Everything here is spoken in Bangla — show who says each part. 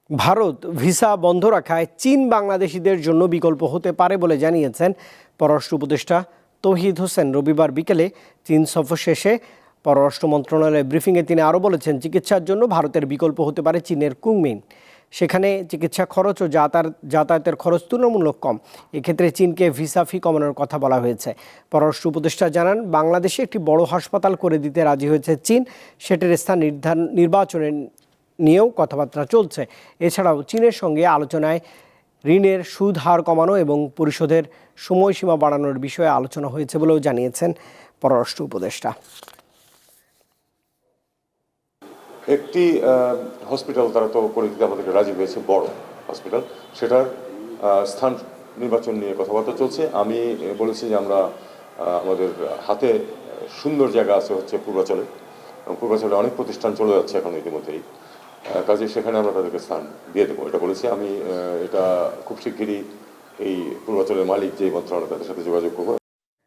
Speaker 1: ভারত ভিসা বন্ধ রাখায় চীন বাংলাদেশিদের জন্য বিকল্প হতে পারে বলে জানিয়েছেন পররাষ্ট্র উপদেষ্টা তৌহিদ হোসেন। রবিবার বিকেলে চীন সফর শেষে পররাষ্ট্র মন্ত্রণালয়ের ব্রিফিংয়ে তিনি আরও বলেছেন, চিকিৎসার জন্য ভারতের বিকল্প হতে পারে চীনের কুংমিন। সেখানে চিকিৎসা খরচ ও যাতায়াতের খরচ তুলনামূলক কম। এক্ষেত্রে চীনকে ভিসা ফি কমানোর কথা বলা হয়েছে। পররাষ্ট্র উপদেষ্টা জানান, বাংলাদেশে একটি বড় হাসপাতাল করে দিতে রাজি হয়েছে চীন। সেটির স্থান নির্বাচনের নিয়েও কথাবার্তা চলছে। এছাড়াও চীনের সঙ্গে আলোচনায় ঋণের সুদ হার কমানো এবং পরিশোধের সময়সীমা বাড়ানোর বিষয়ে আলোচনা হয়েছে বলেও জানিয়েছেন পররাষ্ট্র উপদেষ্টা।
Speaker 2: একটি হসপিটাল তারা তো করে দিতে আমাদেরকে রাজি হয়েছে, বড় হসপিটাল, সেটার স্থান নির্বাচন নিয়ে কথাবার্তা চলছে। আমি বলেছি যে আমরা আমাদের হাতে সুন্দর জায়গা আছে হচ্ছে পূর্বাচলে, এবং পূর্বাচলে অনেক প্রতিষ্ঠান চলে যাচ্ছে এখন ইতিমধ্যেই, কাজে সেখানে আমরা তাদেরকে স্থান দিয়ে দেবো, এটা বলেছি। আমি এটা খুব শিগগিরই এই পূর্বাচলের মালিক যে মন্ত্রণালয় তাদের সাথে যোগাযোগ করবো।